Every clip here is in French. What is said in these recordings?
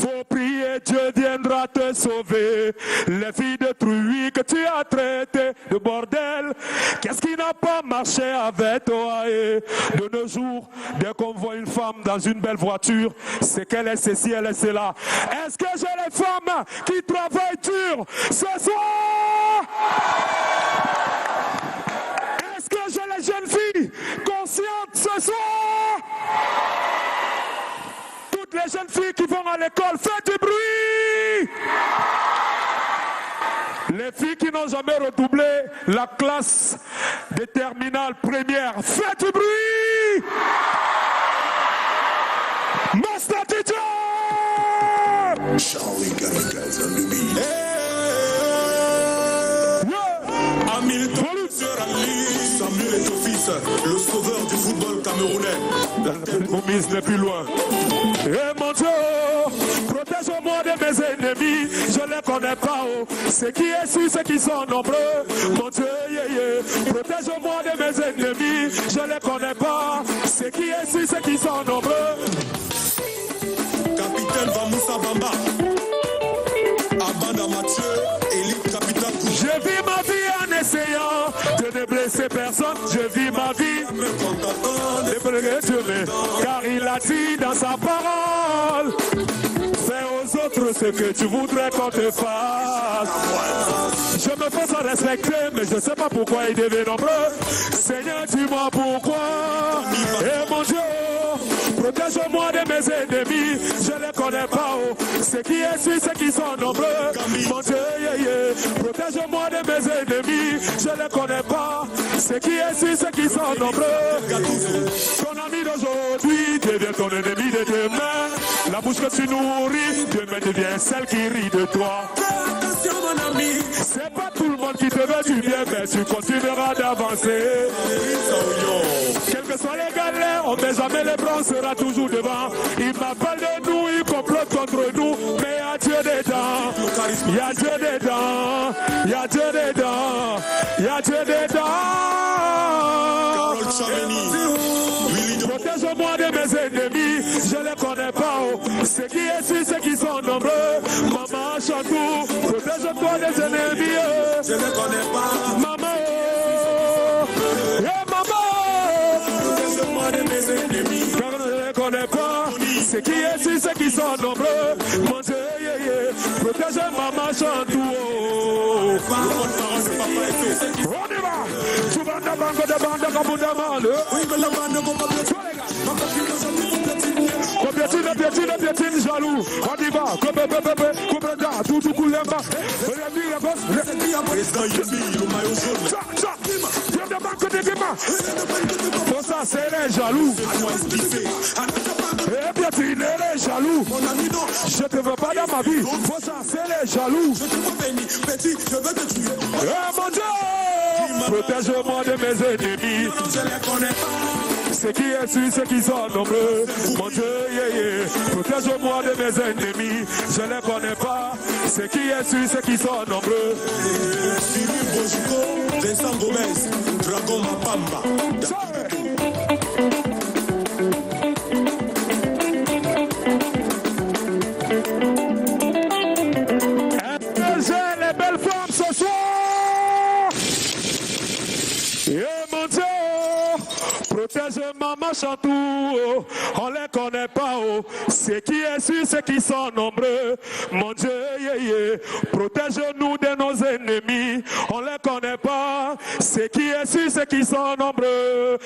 Faut prier, Dieu viendra te sauver. Les filles de truie que tu as traitées de bordel, qu'est-ce qui n'a pas marché avec toi? Et de nos jours, dès qu'on voit une femme dans une belle voiture, c'est qu'elle est ceci, elle est cela. Est-ce que j'ai les femmes qui travaillent dur ce soir? Est-ce que j'ai les jeunes filles conscientes ce soir? Toutes les jeunes filles qui vont à l'école, faites du bruit! Les filles qui n'ont jamais redoublé la classe de terminale première, faites du bruit! Master teacher! Charlie Guys on the beat. Hamilton sera Samuel est ton fils, le sauveur du football camerounais. Mon mise n'est plus loin. Et mon Dieu, protège-moi de mes ennemis, je ne les connais pas. Oh. Ceux qui est su, ceux qui sont nombreux. Mon Dieu, protège-moi de mes ennemis, je ne les connais pas. Ceux qui est su, ceux qui sont nombreux. Capitaine Vamoussa Bamba, Abanda Mathieu, élite capitaine. Je vis ma vie en essayant de ne blesser personne. Je vis ma vie de pleurer Dieu, car il a dit dans sa parole: fais aux autres ce que tu voudrais qu'on te fasse. Je me fais sans respecter, mais je ne sais pas pourquoi il devient nombreux. Seigneur, dis-moi pourquoi. Et mon Dieu, protège-moi de mes ennemis, je ne les connais pas. Oh. Ceux qui est su, ceux qui sont nombreux. Mon Dieu, protège-moi de mes ennemis, je ne les connais pas. Ceux qui est su, ceux qui sont nombreux. Ton ami d'aujourd'hui devient ton ennemi de demain. La bouche que tu nourris, demain devient celle qui rit de toi. Attention mon ami, c'est pas tout le monde qui te veut du bien, mais tu continueras d'avancer. Quelles que soient les galères, on met jamais les bras, on sera toujours devant. Il m'appelle de nous, il complote contre nous, mais y'a Dieu dedans. Y'a Dieu dedans. Y'a Dieu dedans. Y'a Dieu dedans. Protège-moi de mes ennemis, je les connais pas. Oh. Ceux qui est ici, ceux qui sont nombreux. Maman Chantou, protège-toi des ennemis. Je les connais pas. Maman, maman, protège-moi de mes ennemis, car je les connais pas. Ceux qui est ici, ceux qui sont nombreux. Mon Dieu, protège Maman Chantou. On y va. Tu vas de banque de bande comme vous demandez. Piétine, jaloux. On y va. Tout coulemba. Pour ça, c'est les jaloux. Et Piétine, les jaloux. Je te veux pas dans ma vie. Pour ça, c'est les jaloux. Je te veux béni, petit, je veux te tuer. Eh mon Dieu, protège-moi de mes ennemis. Je les connais pas. Ceux qui est su, ceux qui sont nombreux. Mon Dieu, protège-moi de mes ennemis. Je ne les connais pas. Ceux qui est su, ceux qui sont nombreux. Sylvie Bojico, Vincent Gomez, Dragon Mapamba. J'ai les belles femmes ce soir. Et mon Dieu, protège Maman Chantou, on les connaît pas. Oh. Ceux qui est su, ceux qui sont nombreux. Mon Dieu, protège-nous de nos ennemis, on les connaît pas. Ceux qui est su, ceux qui sont nombreux.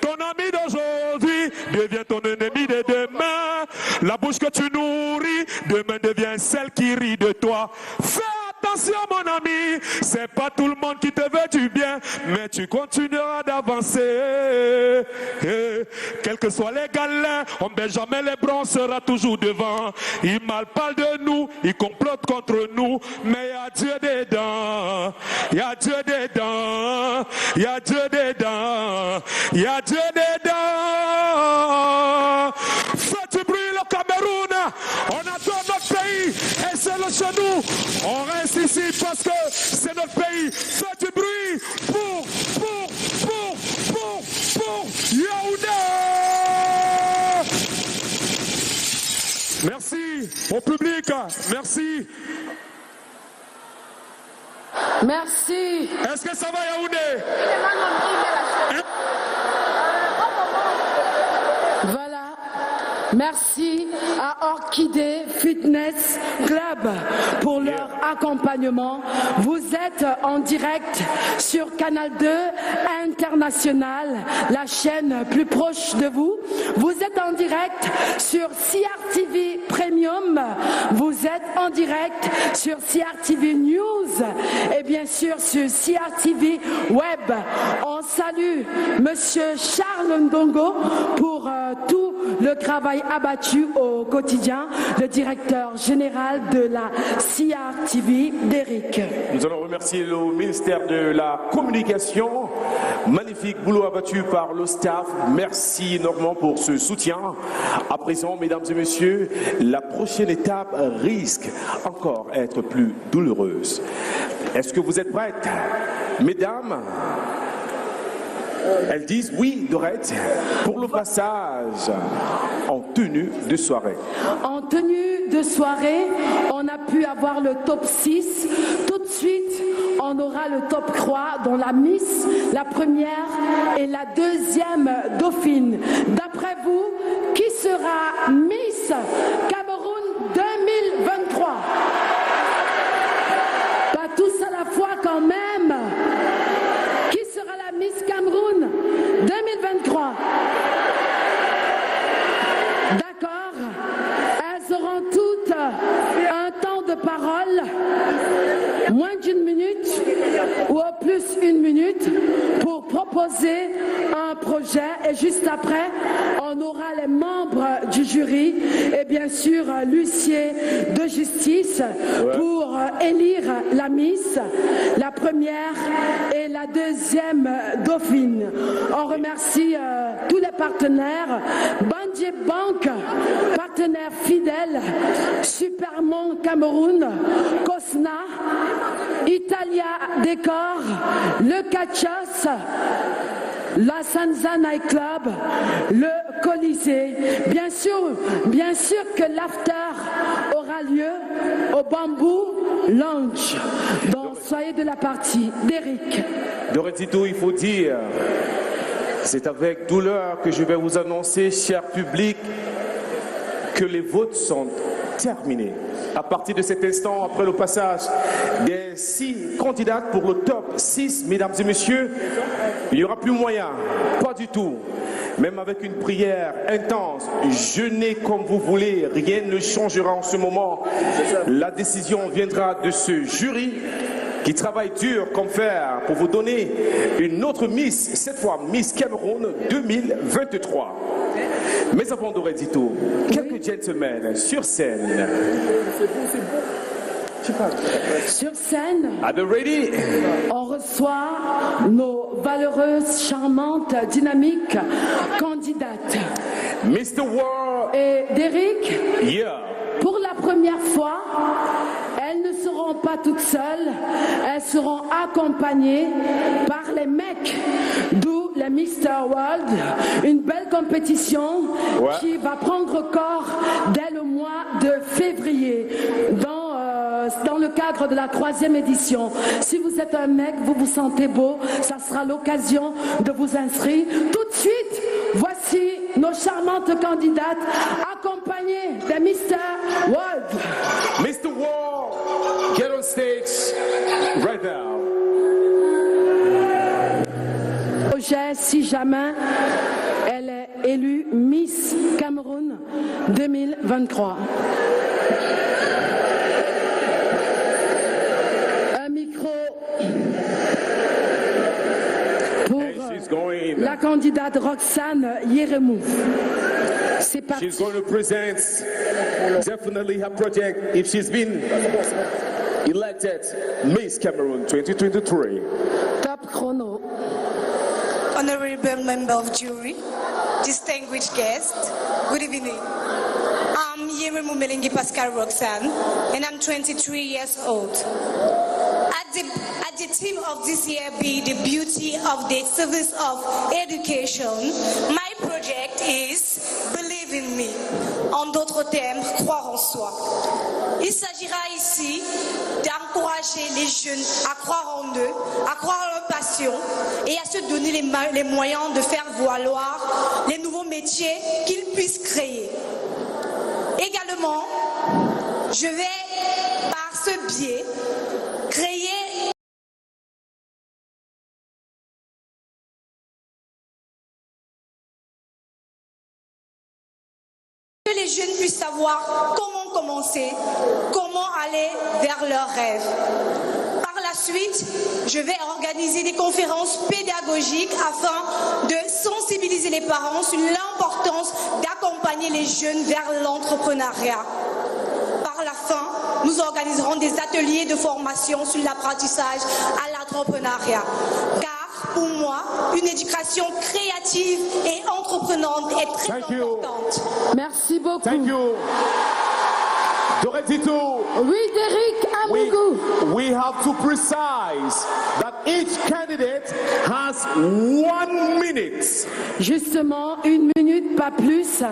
Ton ami d'aujourd'hui devient ton ennemi de demain. La bouche que tu nourris, demain devient celle qui rit de toi. Fais attention mon ami, c'est pas tout le monde qui te veut du bien, mais tu continueras d'avancer. Quels que soient les galères, on met jamais les bras, on sera toujours devant. Ils mal parlent de nous, ils complotent contre nous, mais il y a Dieu dedans. Il y a Dieu dedans. Il y a Dieu dedans. Il y a Dieu dedans. Faites du bruit le Cameroun. On adore notre pays et c'est le chez nous. On reste ici parce que c'est notre pays. Faites du bruit pour Yaoundé. Merci. Merci au public. Merci. Merci. Est-ce que ça va, Yaoundé? Voilà. Merci à Orchidée Fitness Club pour leur accompagnement. Vous êtes en direct sur Canal 2 International, la chaîne plus proche de vous. Vous êtes en direct sur CRTV Premium. Vous êtes en direct sur CRTV News et bien sûr sur CRTV Web. On salue Monsieur Charles Ndongo pour tout le travail abattu au quotidien, le directeur général de la CRTV, Derrick. Nous allons remercier le ministère de la Communication. Magnifique boulot abattu par le staff. Merci énormément pour ce soutien. À présent, mesdames et messieurs, la prochaine étape risque encore être plus douloureuse. Est-ce que vous êtes prêtes, mesdames? Elles disent oui, Dorette, pour le passage en tenue de soirée. En tenue de soirée, on a pu avoir le top 6. Tout de suite, on aura le top 3, dont la Miss, la première et la deuxième dauphine. D'après vous, qui sera Miss Cameroun 2023? Pas tous à la fois quand même. Qui sera la Miss Cameroun 2023? D'accord. Elles auront toutes un temps de parole, moins d'une minute ou au plus une minute, pour proposer un projet. Et juste après, on aura les membres du jury et bien sûr l'huissier de justice pour élire la Miss, la première et la deuxième dauphine. On remercie tous les partenaires, Bandie Bank, partenaire fidèle, Supermont Cameroun, Cosna, Italia Décor, Le Cachos, la Sanza Night Club, le Colisée. Bien sûr que l'after aura lieu au Bamboo Lounge. Donc soyez de la partie. Derrick. Doretito, il faut dire, c'est avec douleur que je vais vous annoncer, cher public, que les votes sont terminés. À partir de cet instant, après le passage des 6 candidates pour le top 6, mesdames et messieurs, il n'y aura plus moyen, pas du tout. Même avec une prière intense, jeûnez comme vous voulez, rien ne changera en ce moment. La décision viendra de ce jury qui travaille dur comme fer pour vous donner une autre Miss, cette fois Miss Cameroun 2023. Mais avant Doretito, quelques gentlemen sur scène. Sur scène, Are they ready? on reçoit nos valeureuses, charmantes, dynamiques candidates. Mr. World, Et Derrick, yeah. pour la première fois, elles ne seront pas toutes seules, elles seront accompagnées par les mecs, d'où la Mr. World, une belle compétition qui va prendre corps dès le mois de février dans le cadre de la 3e édition. Si vous êtes un mec, vous vous sentez beau, ça sera l'occasion de vous inscrire. Tout de suite, voici nos charmantes candidates accompagnées de Mr. World. Mr. World, get on stage right now. Projet, si jamais elle est élue Miss Cameroun 2023. Un micro pour la candidate Roxane Yeremou. C'est parti. She's going to present definitely her project if she's been elected Miss Cameroun 2023. Top chrono. Honorable member of jury, distinguished guest, good evening. I'm Yeremou Melengi Pascal Roxane, and I'm 23 years old. At the theme of this year be the beauty of the service of education, my project is Believe in Me. En d'autres termes, croire en soi. Il s'agira ici d'encourager les jeunes à croire en eux, à croire en leur passion et à se donner les moyens de faire valoir les nouveaux métiers qu'ils puissent créer. Également, je vais par ce biais créer que les jeunes puissent savoir comment commencer, comment aller vers leurs rêves. Par la suite, je vais organiser des conférences pédagogiques afin de sensibiliser les parents sur l'importance d'accompagner les jeunes vers l'entrepreneuriat. Par la fin, nous organiserons des ateliers de formation sur l'apprentissage à l'entrepreneuriat. Car pour moi, une éducation créative et entreprenante est très importante. Merci beaucoup. Thank you. Doretito. Oui, Derrick Amougou. We have to precise that each candidate has 1 minute. Justement, 1 minute, pas plus.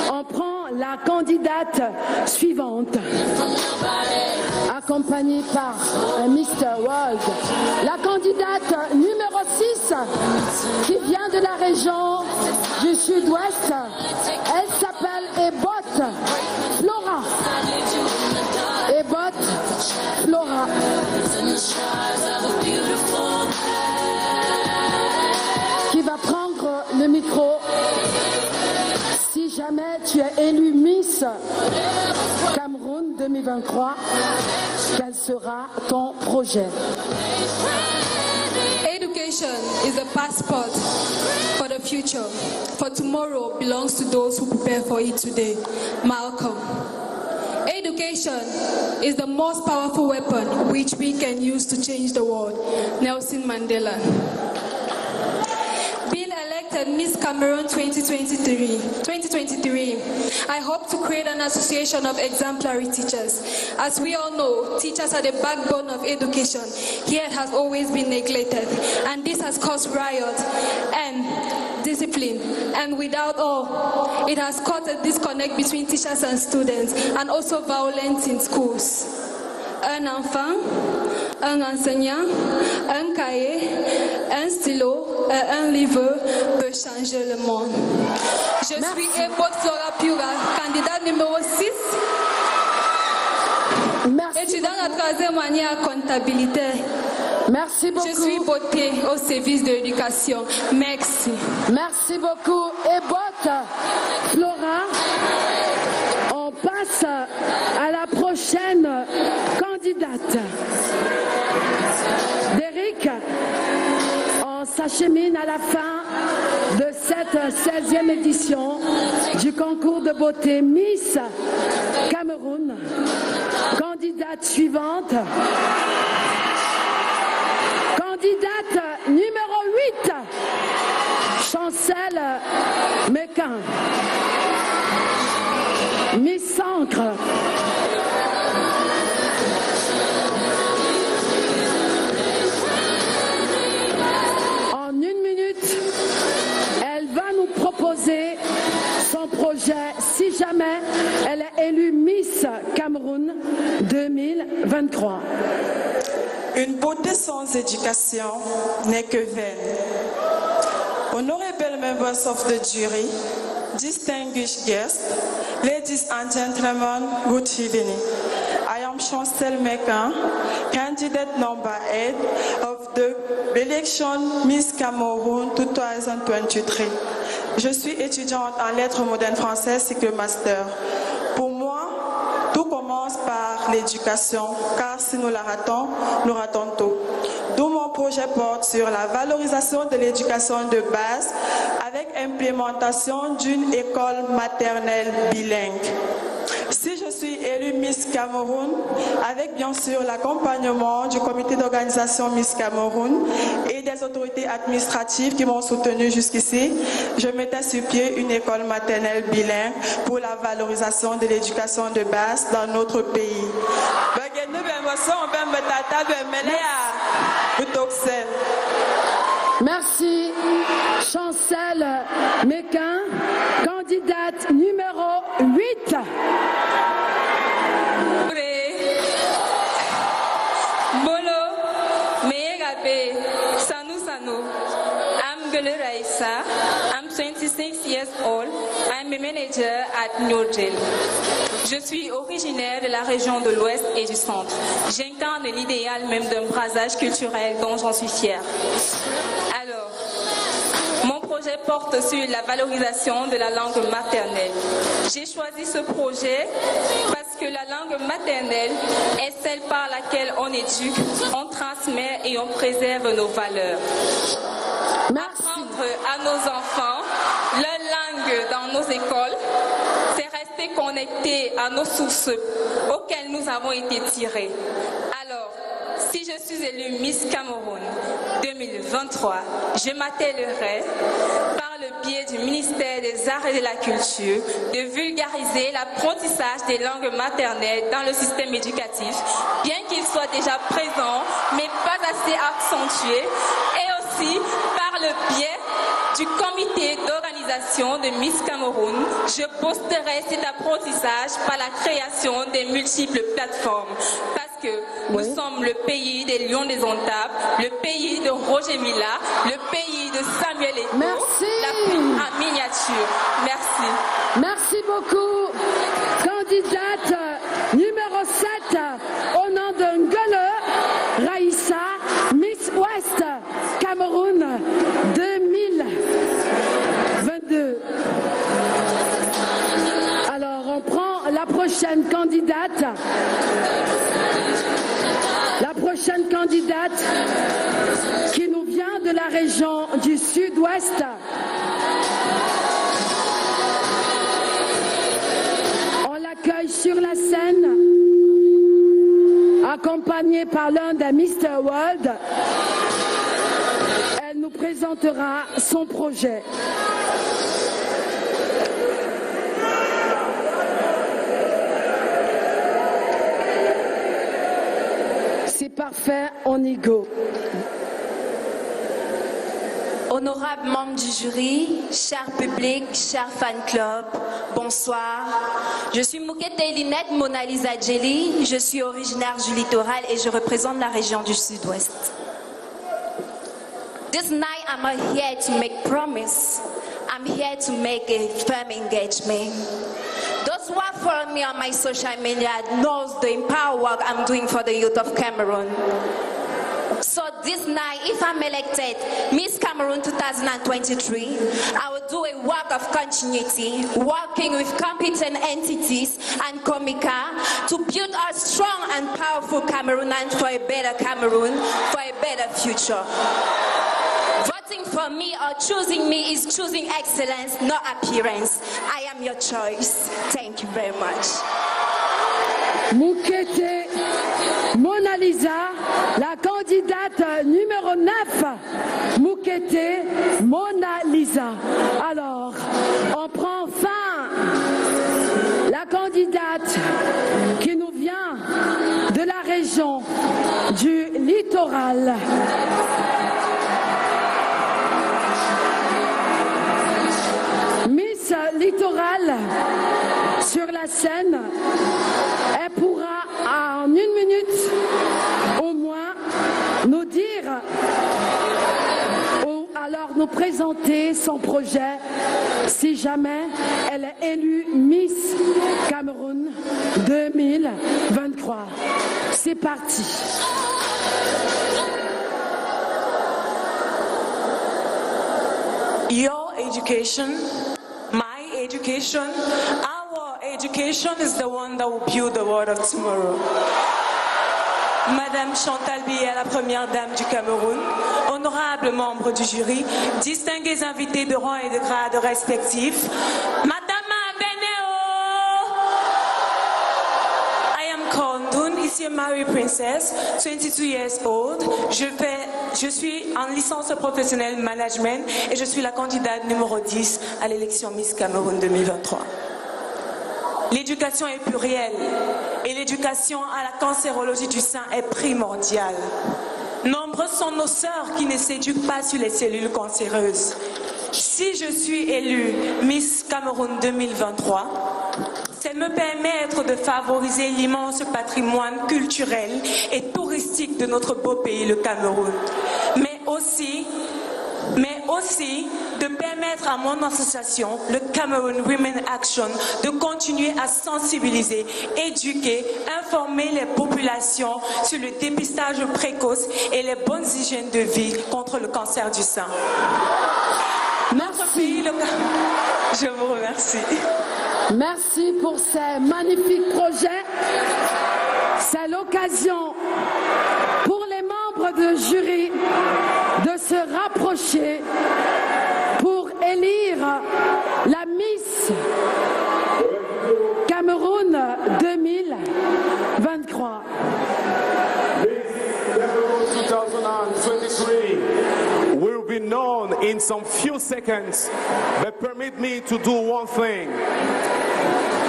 On prend la candidate suivante, accompagnée par Mr. World. La candidate numéro 6, qui vient de la région du Sud-Ouest, elle s'appelle Ebot Flora. Ebot Flora. Qui va prendre le micro. Si jamais tu es élu Miss Cameroun 2023, quel sera ton projet? Education is a passport for the future. For tomorrow belongs to those who prepare for it today. Malcolm. Education is the most powerful weapon which we can use to change the world. Nelson Mandela. Being elected Miss Cameroon 2023, I hope to create an association of exemplary teachers. As we all know, teachers are the backbone of education. Yet has always been neglected, and this has caused riot and discipline. And without all, it has caused a disconnect between teachers and students, and also violence in schools. Un enfant, un enseignant, un cahier, un stylo et un livre peut changer le monde. Je suis Ebot Flora Pura, candidate numéro 6. Merci. Étudiant la 3e année à comptabilité. Merci beaucoup. Je suis beauté au service de l'éducation. Merci. Merci beaucoup, Ebot Flora. On passe à la prochaine candidate. Derrick, on s'achemine à la fin de cette 16e édition du concours de beauté Miss Cameroun. Candidate suivante. Candidate numéro 8, Chancel Méquin. Miss Sancre. En 1 minute, elle va nous proposer son projet si jamais elle est élue Miss Cameroun 2023. Une beauté sans éducation n'est que vaine. Honorable members of the jury, distinguished guests, ladies and gentlemen, good evening. I am Chancel Méquin, candidate number 8 of the election Miss Cameroun 2023. Je suis étudiante en lettres modernes françaises cycle master. Pour moi, tout commence par l'éducation, car si nous la ratons, nous ratons tout. D'où mon projet porte sur la valorisation de l'éducation de base avec implémentation d'une école maternelle bilingue. Si je suis élue Miss Cameroun, avec bien sûr l'accompagnement du comité d'organisation Miss Cameroun et des autorités administratives qui m'ont soutenue jusqu'ici, je mettais sur pied une école maternelle bilingue pour la valorisation de l'éducation de base dans notre pays. Merci Chancel Méquin, candidate numéro 8. Bolo, Megabe, Sanu. I'm Gulu Raisa. I'm 26 years old. I'm a manager at New Delhi. Je suis originaire de la région de l'Ouest et du Centre. J'incarne l'idéal même d'un brassage culturel dont j'en suis fière. Alors, mon projet porte sur la valorisation de la langue maternelle. J'ai choisi ce projet parce que la langue maternelle est celle par laquelle on éduque, on transmet et on préserve nos valeurs. Apprendre à nos enfants leur langue dans nos écoles, c'est rester connecté à nos sources auxquelles nous avons été tirés. Alors, si je suis élue Miss Cameroun 2023, je m'attellerai par le biais du ministère des Arts et de la Culture de vulgariser l'apprentissage des langues maternelles dans le système éducatif, bien qu'il soit déjà présent, mais pas assez accentué, et aussi par le biais du comité d'organisation de Miss Cameroun, je boosterai cet apprentissage par la création des multiples plateformes. Parce que nous sommes le pays des Lions des Ontables, le pays de Roger Mila, le pays de Samuel Eto'o, l'Afrique en miniature. Merci. Merci beaucoup. Candidate numéro 7 au nom de Ngolo Raissa, Miss Ouest Cameroun 2022. Alors, on prend la prochaine candidate. La prochaine candidate qui nous vient de la région du Sud-Ouest. On l'accueille sur la scène, accompagnée par l'un des Mr. World. Elle nous présentera son projet. C'est parfait, on y go. Honorables membres du jury, cher public, cher fan club, bonsoir. Je suis Moukete Linette Mona Lisa Djeli, je suis originaire du littoral et je représente la région du Sud-Ouest. This night I'm here to make promise. I'm here to make a firm engagement. Those who have followed me on my social media knows the empower work I'm doing for the youth of Cameroon. So this night, if I'm elected Miss Cameroon 2023, I will do a work of continuity, working with competent entities and Komika to build a strong and powerful Cameroon and for a better Cameroon, for a better future. Voting for me or choosing me is choosing excellence, not appearance. I am your choice. Thank you very much. Moukete Mona Lisa, la candidate numéro 9. Moukete Mona Lisa. Alors, on prend fin la candidate qui nous vient de la région du littoral. Miss Littoral sur la scène, elle pourra en 1 minute au moins nous dire ou alors nous présenter son projet si jamais elle est élue Miss Cameroun 2023. C'est parti. Your education, my education, our education is the one that will build the world of tomorrow. Madame Chantal Biya, la première dame du Cameroun, honorables membres du jury, distingués invités de rang et de grade respectifs, Madame Beneo, I am Kondun, ici a Mary Princess, 22 years old, je suis en licence professionnelle management et je suis la candidate numéro 10 à l'élection Miss Cameroun 2023. L'éducation est plurielle et l'éducation à la cancérologie du sein est primordiale. Nombreuses sont nos sœurs qui ne s'éduquent pas sur les cellules cancéreuses. Si je suis élue Miss Cameroun 2023, ça me permet de favoriser l'immense patrimoine culturel et touristique de notre beau pays, le Cameroun. Mais aussi de permettre à mon association, le Cameroon Women Action, de continuer à sensibiliser, éduquer, informer les populations sur le dépistage précoce et les bonnes hygiènes de vie contre le cancer du sein. Merci. Je vous remercie. Merci pour ces magnifiques projets. C'est l'occasion pour les membres de jury de se rapprocher pour élire la Miss Cameroun 2023. Miss Cameroun 2023 will be known in some few seconds, but permit me to do one thing.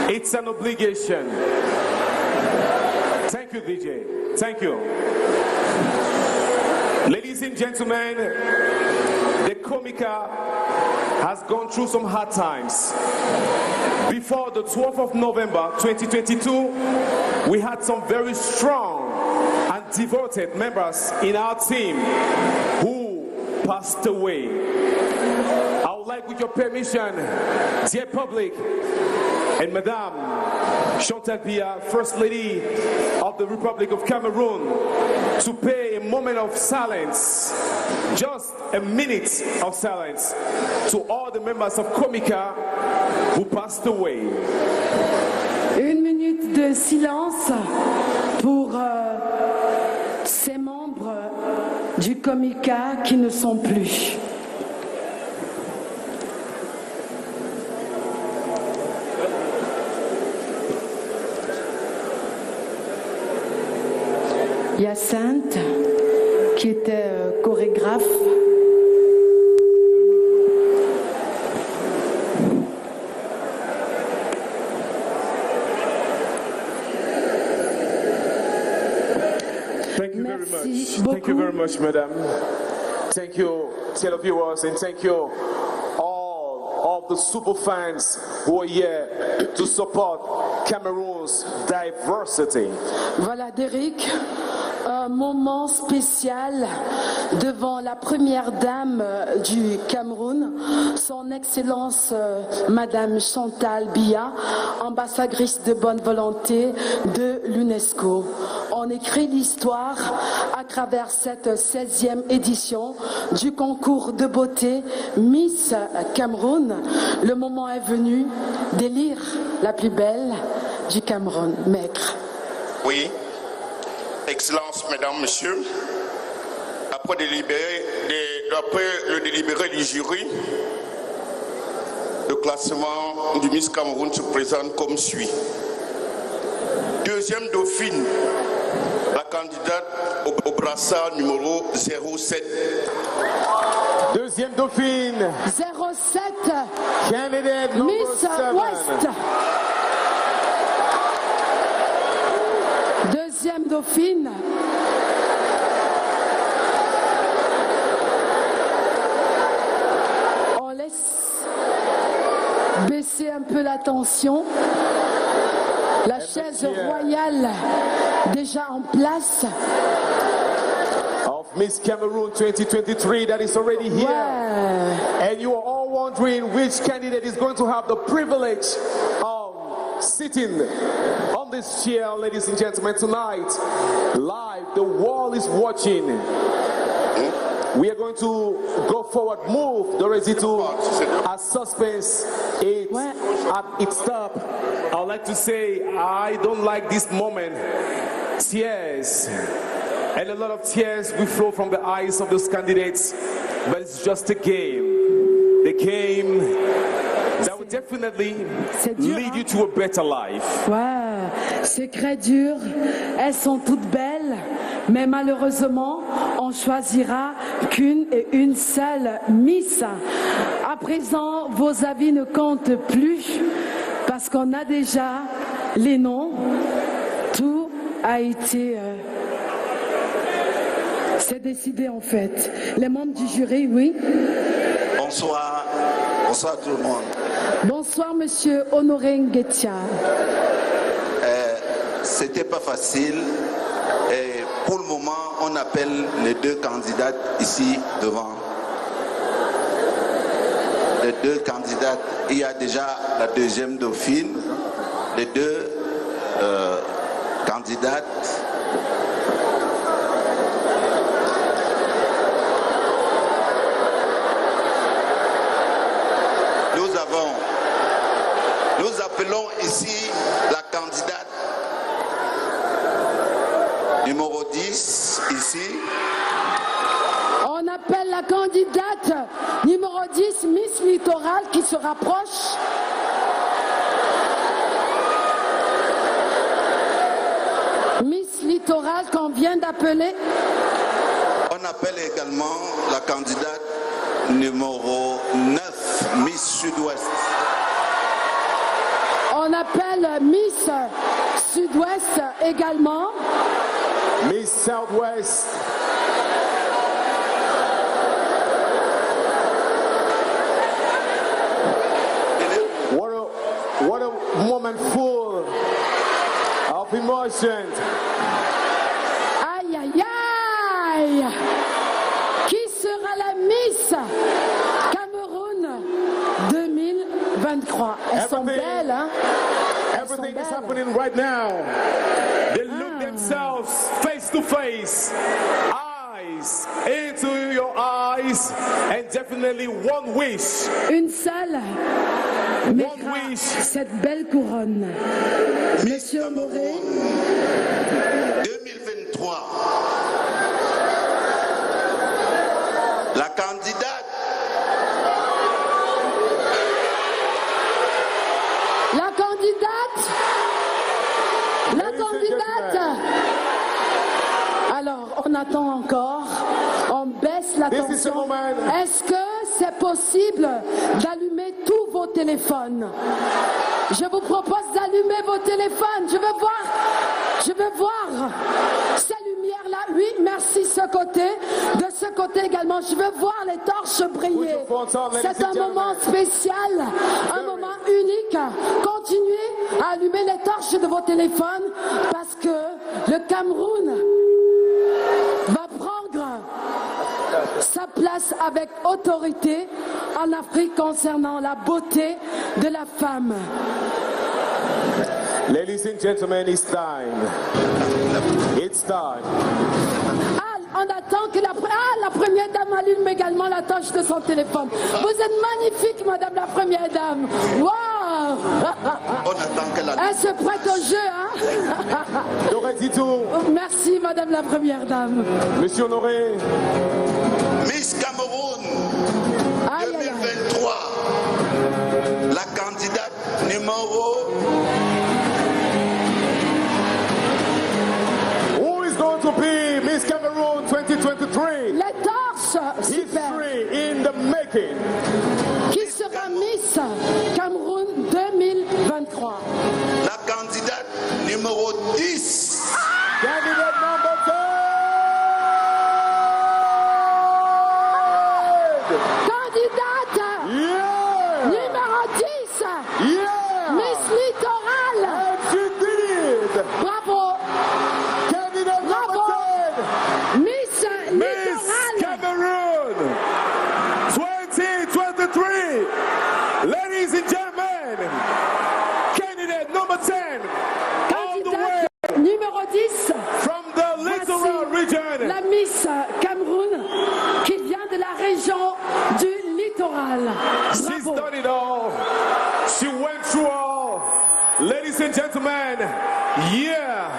It's an obligation. Thank you, DJ. Thank you. Ladies and gentlemen, the Comica has gone through some hard times. Before the 12th of November 2022, we had some very strong and devoted members in our team who passed away. I would like, with your permission, dear public, and Madame Chantal Biya, First Lady of the Republic of Cameroon, to pay a moment of silence, just a minute of silence, to all the members of Comica who passed away. Une minute de silence pour ces membres du Comica qui ne sont plus. Hyacinthe, qui était chorégraphe. Thank you very much. Thank you very much, madam. Thank you, televiewers, and thank you all of the super fans who are here to support Cameroon's diversity. Voilà, Derrick, un moment spécial devant la première dame du Cameroun, son Excellence Madame Chantal Biya, ambassadrice de bonne volonté de l'UNESCO. On écrit l'histoire à travers cette 16e édition du concours de beauté Miss Cameroun. Le moment est venu d'élire la plus belle du Cameroun. Maître. Oui, Excellence, Mesdames, Messieurs, après le délibéré du jury, le classement du Miss Cameroun se présente comme suit. Deuxième dauphine, la candidate au brassard numéro 07. Deuxième dauphine, 07, candidate Miss 7. Ouest. Deuxième dauphine, on laisse baisser un peu la tension. La chaise royale déjà en place. Of Miss Cameroon 2023 that is already here. Ouais. And you are all wondering which candidate is going to have the privilege of sitting on this chair, ladies and gentlemen, tonight. Live, the world is watching. We are going to go forward, move the residue as suspense is at its top. I would like to say, I don't like this moment. Tears. And a lot of tears will flow from the eyes of those candidates. But it's just a game. The game that will definitely lead you to a better life. Ouais, c'est très dur. Elles sont toutes belles, mais malheureusement, on choisira qu'une et une seule Miss. À présent, vos avis ne comptent plus parce qu'on a déjà les noms. Tout a été... c'est décidé en fait. Les membres du jury, oui. On Bonsoir. Bonsoir tout le monde. Bonsoir, monsieur Honoré Nguetia. C'était pas facile. Et pour le moment, on appelle les deux candidates ici devant. Les deux candidates. Il y a déjà la deuxième dauphine. Les deux candidates. Nous appelons ici la candidate numéro 10, ici. On appelle la candidate numéro 10, Miss Littoral, qui se rapproche. Miss Littoral qu'on vient d'appeler. On appelle également la candidate numéro 9, Miss Sud-Ouest. On appelle Miss Sud-Ouest également. Miss Southwest. What a woman full of emotion. Aïe, aïe, aïe. Qui sera la Miss Cameroun 2023? Elles sont belles, hein? Everything is happening right now. They look themselves face to face, eyes into your eyes, and definitely one wish. Une seule mettra cette belle couronne. Monsieur Honoré. 2023. La candidate. La candidate. La candidate. Alors, on attend encore. On baisse la tension. Est-ce que c'est possible d'allumer tous vos téléphones? Je vous propose d'allumer vos téléphones. Je veux voir ces lumières-là. Oui, merci ce côté. De ce côté également, je veux voir les torches briller. C'est un moment spécial, un moment unique. Continuez à allumer les torches de vos téléphones parce que le Cameroun va prendre sa place avec autorité en Afrique concernant la beauté de la femme. Ladies and gentlemen, it's time. It's time. On attend que la première dame allume également la torche de son téléphone. Vous êtes magnifique, madame la première dame. Wow! On attend qu'elle allume. Elle se prête au jeu, hein? J'aurais dit tout. Merci, madame la première dame. Monsieur Honoré. Miss Cameroun 2023. La candidate numéro. Who is going to be Miss Cameroun 2023? Les torches, super. In the making. Qui sera Miss Cameroun 2023? La candidate numéro 10. Candidate number 10. Candidate numéro 10. Miss Littoral. And she did. Bravo. Candidate Bravo. number 10. Miss Littoral. Cameroun 2023. Ladies and gentlemen, candidate number 10. Candidate numéro 10. From the Littoral region. La Miss Cameroun qui vient de la région du littoral. She's done it all. She went through all. Ladies and gentlemen, here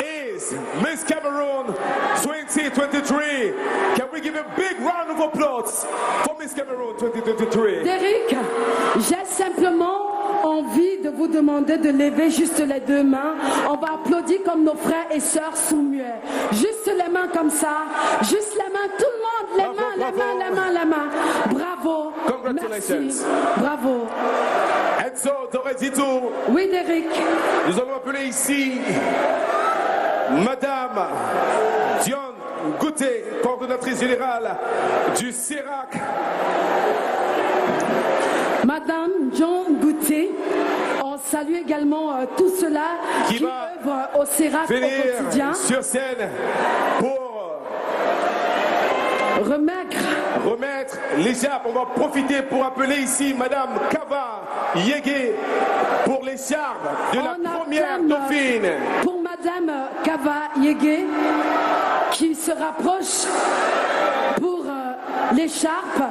is Miss Cameroun 2023. Can we give a big round of applause for Miss Cameroun 2023? Derrick, j'ai simplement envie de vous demander de lever juste les deux mains. On va applaudir comme nos frères et sœurs sont muets. Juste les mains comme ça. Juste les mains. Tout le monde. Les mains, les mains, les mains, les mains. Bravo. Congratulations. Merci. Bravo. And so, t'aurais dit tout. Oui, Derrick. Nous allons appeler ici Madame Dion Goutet, coordonnatrice générale du CERAC. Madame John Gouté. On salue également tous ceux-là qui œuvrent au CERAC au quotidien. Sur scène pour remettre l'écharpe. On va profiter pour appeler ici Madame Kava Yégué pour l'écharpe de la première dauphine. Pour Madame Kava Yégué qui se rapproche pour l'écharpe.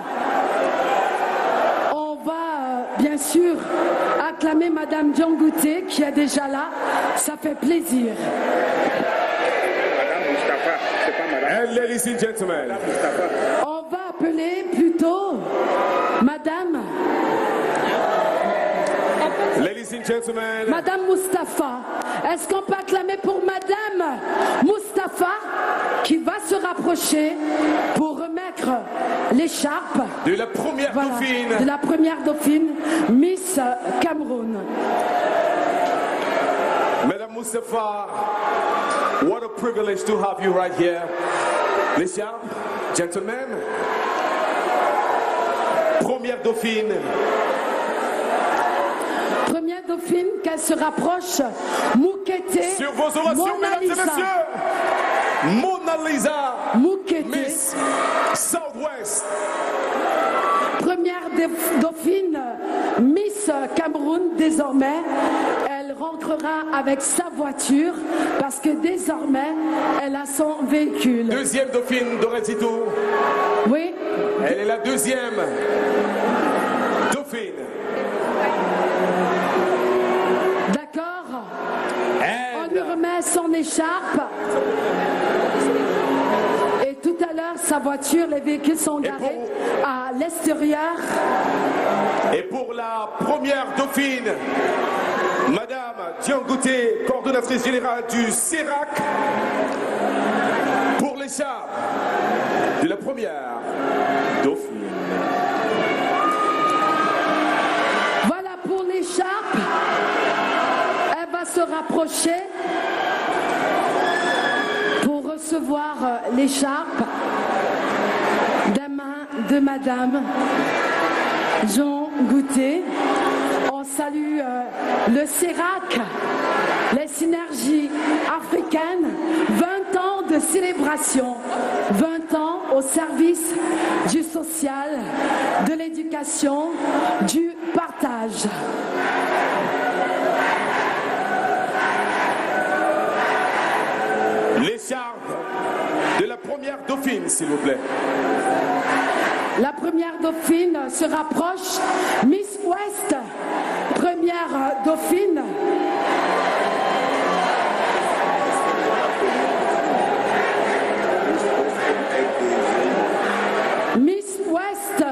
On va bien sûr acclamer Madame John Gouté qui est déjà là. Ça fait plaisir. And ladies and gentlemen, on va appeler plutôt Madame. Ladies and gentlemen, Madame Moustapha. Est-ce qu'on peut acclamer pour Madame Moustapha qui va se rapprocher pour remettre l'écharpe de la première dauphine. De la première dauphine, Miss Cameroun. Madame Moustapha, what a privilege to have you right here. L'écharpe, gentlemen. Première dauphine. Première dauphine, qu'elle se rapproche. Moukete. Sur vos ovations, mesdames et messieurs. Mona Lisa. Moukete. Miss Southwest. Première dauphine, Miss Cameroun, désormais. Elle rentrera avec sa voiture parce que désormais, elle a son véhicule. Deuxième dauphine d'Orezito. Oui. Elle est la deuxième dauphine. D'accord. On lui remet son écharpe. Et tout à l'heure, sa voiture, les véhicules sont garés à l'extérieur. Et pour la première dauphine, Madame John Gouté, coordonnatrice générale du CERAC, pour l'écharpe de la première dauphine. Voilà pour l'écharpe. Elle va se rapprocher pour recevoir l'écharpe des mains de Madame John Gouté. On salue le CERAC, les synergies africaines, 20 ans de célébration, 20 ans au service du social, de l'éducation, du partage. L'écharpe de la première dauphine, s'il vous plaît. La première dauphine se rapproche. Miss West, première dauphine. Miss West,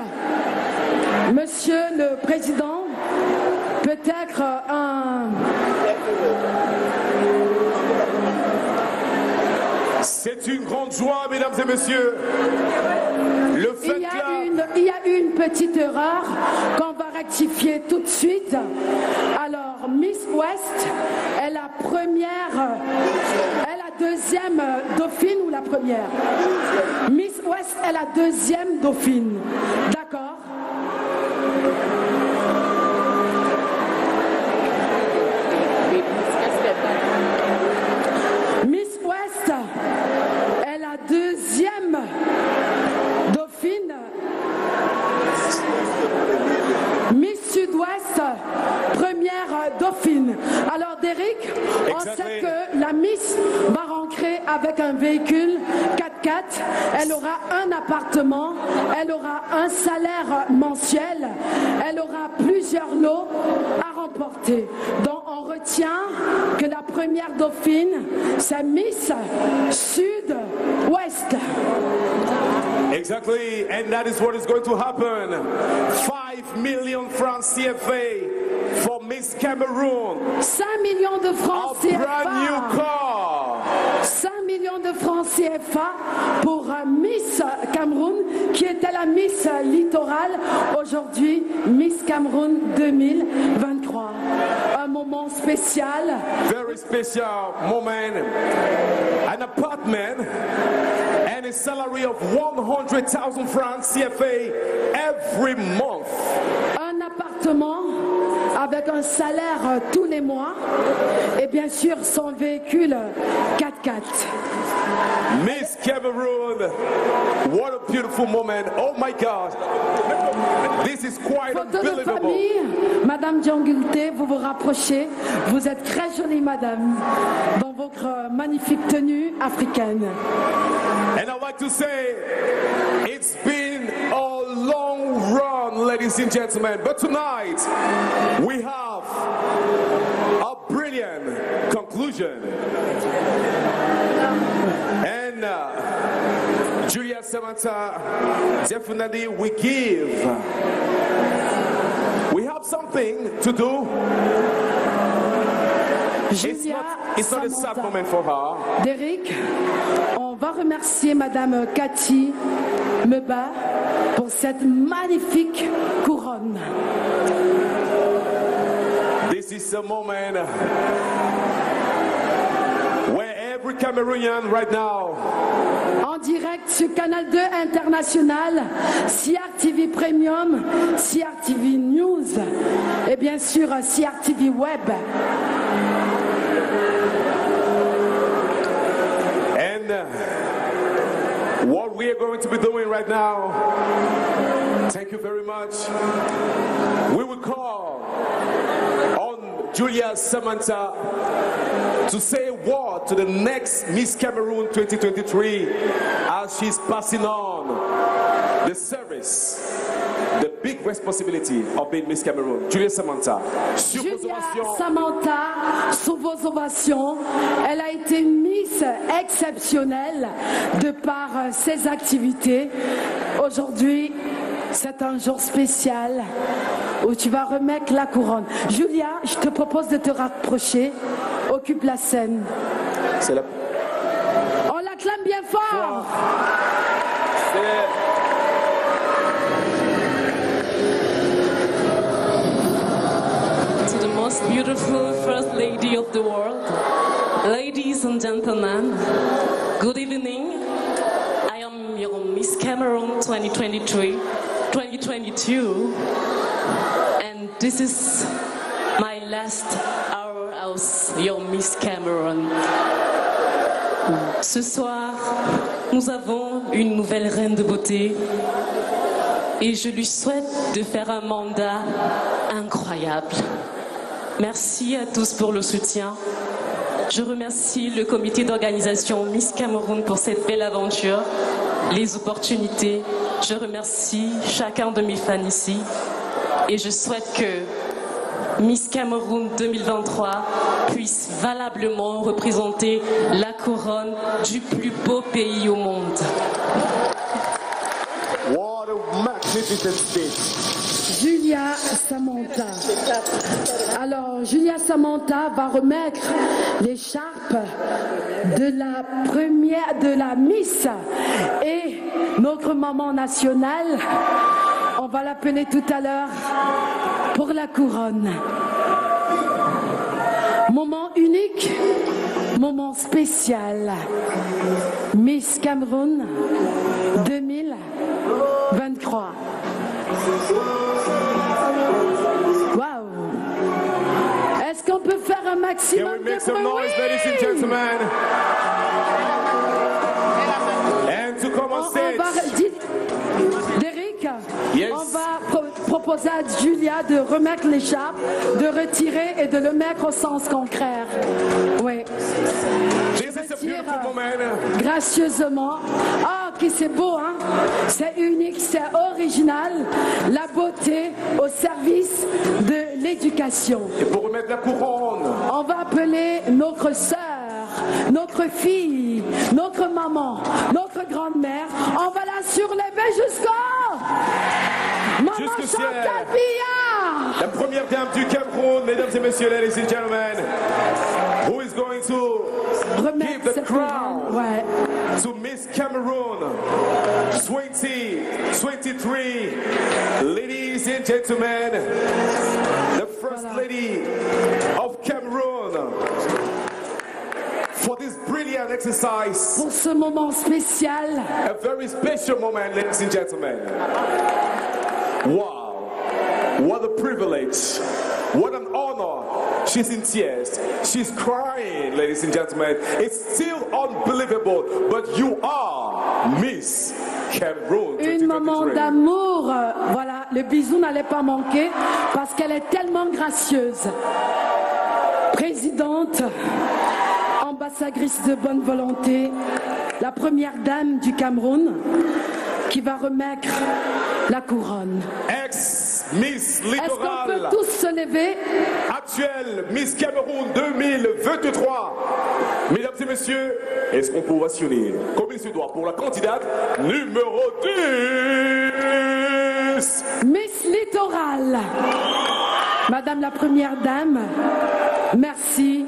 Monsieur le Président, peut-être un... C'est une grande joie, mesdames et messieurs. Le fait il y a une petite erreur qu'on va rectifier tout de suite. Alors, Miss West est la première, est la deuxième dauphine ou la première? Miss West est la deuxième dauphine. D'accord? Miss West est la deuxième dauphine. Miss Sud-Ouest, première dauphine. Alors Derrick, on sait que la Miss va rentrer avec un véhicule 4x4. Elle aura un appartement, elle aura un salaire mensuel, elle aura plusieurs lots à remporter. Donc on retient que la première dauphine, c'est Miss Sud-Ouest. Exactly, and that is what is going to happen. 5 million francs CFA for Miss Cameroon. 5 millions de francs CFA. Brand new car. 5 millions de francs CFA pour Miss Cameroun, qui était la Miss Littoral. Aujourd'hui, Miss Cameroun 2023. Un moment spécial. Very special moment. An apartment and a salary of 100,000 francs CFA every month. Un appartement avec un salaire tous les mois et bien sûr son véhicule 4x4. Miss Cameroon, what a beautiful moment. Oh my God, this is quite Photo de unbelievable. famille, Madame Djangulte, vous vous rapprochez. Vous êtes très jolie, Madame, dans votre magnifique tenue africaine. And I'd like to say, it's been a long run, ladies and gentlemen, but tonight we have a brilliant conclusion. And Julia Samantha, definitely we have something to do. It's not a sad moment for her. Derrick, on va remercier Madame Cathy Meba pour cette magnifique couronne. This is a moment where every Cameroonian right now, en direct sur Canal 2 International, CRTV Premium, CRTV News et bien sûr CRTV Web. And what we are going to be doing right now, thank you very much, we will call on Julia Samantha to say a word to the next Miss Cameroon 2023 as she's passing on the service, the big responsibility of being Miss Cameroon. Julia Samantha. Julia Samantha, sous vos ovations, elle a été Miss exceptionnelle de par ses activités. Aujourd'hui, c'est un jour spécial où tu vas remettre la couronne. Julia, je te propose de te rapprocher. Occupe la scène. C'est la... On l'acclame bien fort. To the most beautiful First Lady of the world, ladies and gentlemen, good evening. I am your Miss Cameroon 2022, and this is my last hour as your Miss Cameroon. Ce soir, nous avons une nouvelle reine de beauté et je lui souhaite de faire un mandat incroyable. Merci à tous pour le soutien. Je remercie le comité d'organisation Miss Cameroun pour cette belle aventure, les opportunités. Je remercie chacun de mes fans ici et je souhaite que Miss Cameroun 2023 puisse valablement représenter la couronne du plus beau pays au monde. What a magnificent stage. Julia Samantha. Alors, Julia Samantha va remettre l'écharpe de la Miss et notre maman nationale. On va l'appeler tout à l'heure pour la couronne. Moment unique, moment spécial. Miss Cameroun 2023. Waouh! Est-ce qu'on peut faire un maximum de bruit? Ladies and gentlemen. And to come on stage. Derrick, yes. On va proposer à Julia de remettre l'écharpe, de retirer et de le mettre au sens contraire. Oui. Gracieusement. Ah, qui c'est beau, hein? C'est unique, c'est original. La beauté au service de l'éducation. Et pour remettre la couronne, on va appeler notre sœur, notre fille, notre maman, notre grand-mère. On va la surlever jusqu'au Maman Chantal Biya. La première dame du Cameroun, mesdames et messieurs, ladies and gentlemen, who is going to give the crown to Miss Cameroon 2023. Ladies and gentlemen, the First Lady of Cameroon, for this brilliant Brazilian exercise. Pour ce moment spécial. A very special moment, ladies and gentlemen. Wow, what a privilege. What an honor. She's in tears. She's crying, ladies and gentlemen. It's still unbelievable, but you are Miss Cameroon 2023. Une maman d'amour. Voilà, le bisou n'allait pas manquer parce qu'elle est tellement gracieuse. Présidente, ambassadrice de bonne volonté, la première dame du Cameroun qui va remettre la couronne. Ex-Miss Littoral. Est-ce qu'on peut tous se lever? Actuelle Miss Cameroun 2023. Mesdames et messieurs, est-ce qu'on peut ovationner comme il se doit pour la candidate numéro 10? Miss Littoral. Madame la première dame, merci.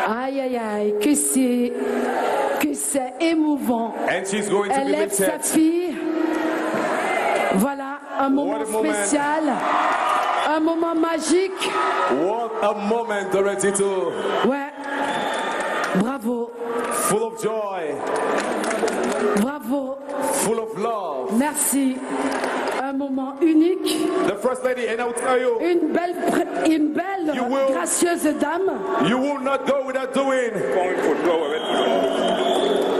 Aïe, aïe, aïe, que c'est émouvant. Elle aide sa fille. Voilà, un moment spécial, un moment magique. What a moment, Doretito. Ouais, bravo. Full of joy. Bravo. Full of love. Merci. Un moment unique. The First Lady, and I will tell you, une belle gracieuse dame. You will not go without doing.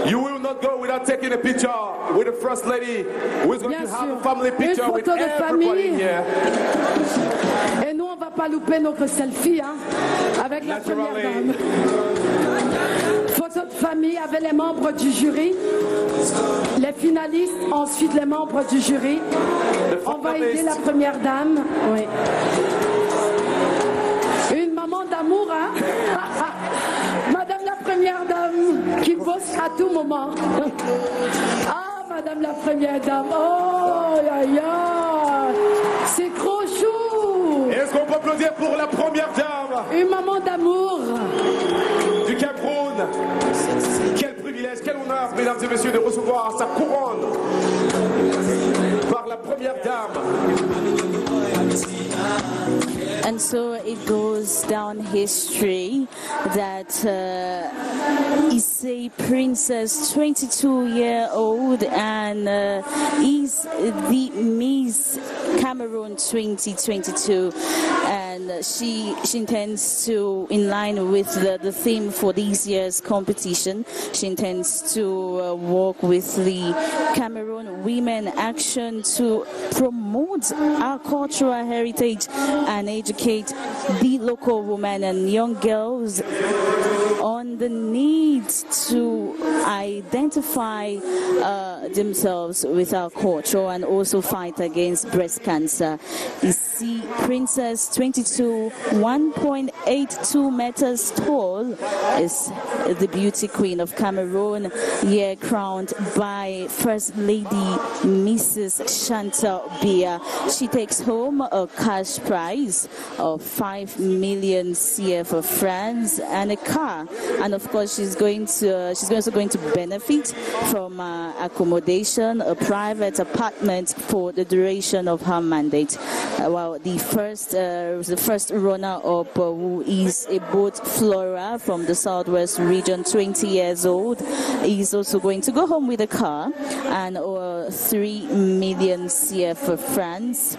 You will not go without taking a picture with the First Lady, who is going to have a family picture with everybody here. Et nous, on va pas louper notre selfie, hein, avec la première dame. Photo de famille avec les membres du jury, les finalistes, ensuite les membres du jury. On va aider la première dame. Oui. Une maman d'amour, hein. Madame la première dame, qui bosse à tout moment. Ah, Madame la première dame. Oh, aïe, aïe. C'est trop chou. Est-ce qu'on peut applaudir pour la première dame? Une maman d'amour. Du Cameroun. Quel privilège, quel honneur, mesdames et messieurs, de recevoir sa couronne par la première dame. And so it goes down history that Issei Princess, 22-year-old, and is the Miss Cameroon 2022, and she intends to, in line with the theme for this year's competition, she intends to work with the Cameroon Women Action to promote our cultural heritage and educate the local women and young girls on the need to identify themselves with our culture and also fight against breast cancer. Issei Princess 22, 1.82 meters tall, is the beauty queen of Cameroon, here crowned by First Lady Mrs. Chantal Biya. She takes home a cash prize of 5 million CFA francs and a car, and of course she's also going to benefit from accommodation, a private apartment for the duration of her mandate. While the first runner-up, who is a boat Flora from the Southwest region, 20 years old, is also going to go home with a car and 3 million CFA francs.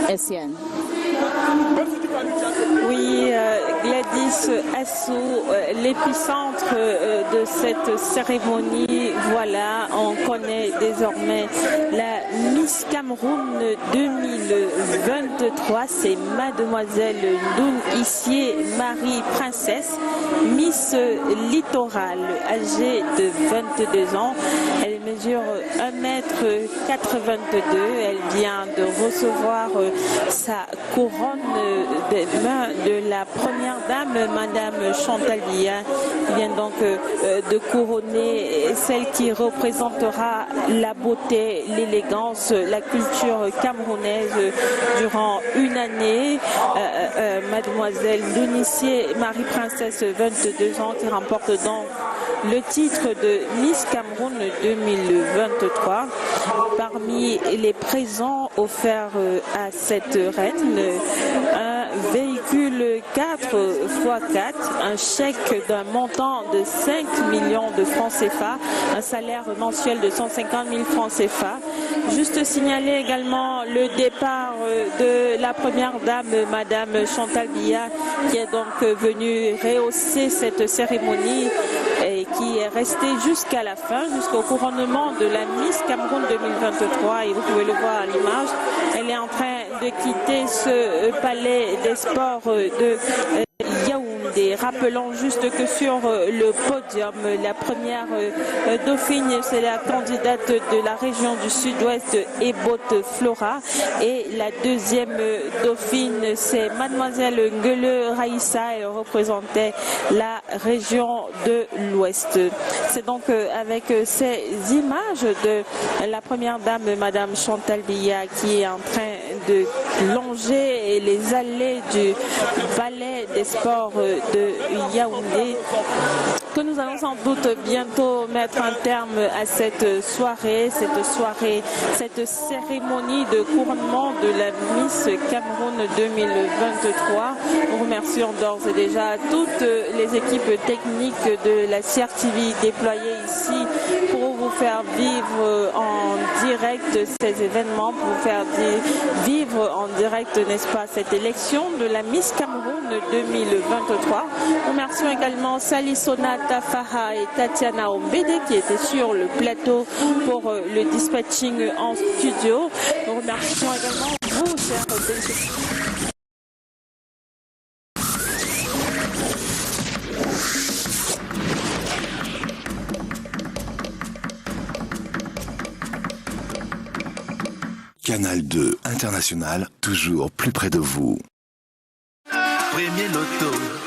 Essienne. Oui, Gladys Assou, l'épicentre de cette cérémonie, voilà, on connaît désormais la Miss Cameroun 2023, c'est Mademoiselle Ndoun Issié Marie Princesse, Miss Littoral, âgée de 22 ans. Elle mesure 1m82, elle vient de recevoir sa couronne des mains de la première dame, Madame Chantal Biya, qui vient donc de couronner celle qui représentera la beauté, l'élégance, la culture camerounaise durant une année. Mademoiselle Ndoun Issié Marie Princesse, 22 ans, qui remporte donc le titre de Miss Cameroun 2023. Parmi les présents offerts à cette reine, un véhicule 4x4, un chèque d'un montant de 5 millions de francs CFA, un salaire mensuel de 150 000 francs CFA. Juste signaler également le départ de la première dame, Madame Chantal Biya, qui est donc venue rehausser cette cérémonie et qui est restée jusqu'à la fin, jusqu'au couronnement de la Miss Cameroun 2023. Et vous pouvez le voir à l'image, elle est en train de quitter ce palais des sports de Yaoundé. Rappelons juste que sur le podium, la première dauphine, c'est la candidate de la région du sud-ouest, Ebot Flora, et la deuxième dauphine, c'est Mademoiselle Nguele Raïssa, elle représentait la région de l'ouest. C'est donc avec ces images de la première dame, Madame Chantal Biya, qui est en train de longer les allées du palais des sports de Yaoundé que nous allons sans doute bientôt mettre un terme à cette soirée, cette cérémonie de couronnement de la Miss Cameroun 2023. Nous remercions d'ores et déjà toutes les équipes techniques de la CRTV déployées ici pour vous faire vivre en direct ces événements, pour vous faire vivre en direct, n'est-ce pas, cette élection de la Miss Cameroun 2023. Nous remercions également Salissona Tafaha et Tatiana Ombede qui étaient sur le plateau pour le dispatching en studio. Nous remercions également vous, chers téléspectateurs. Canal 2 International, toujours plus près de vous. Premier loto.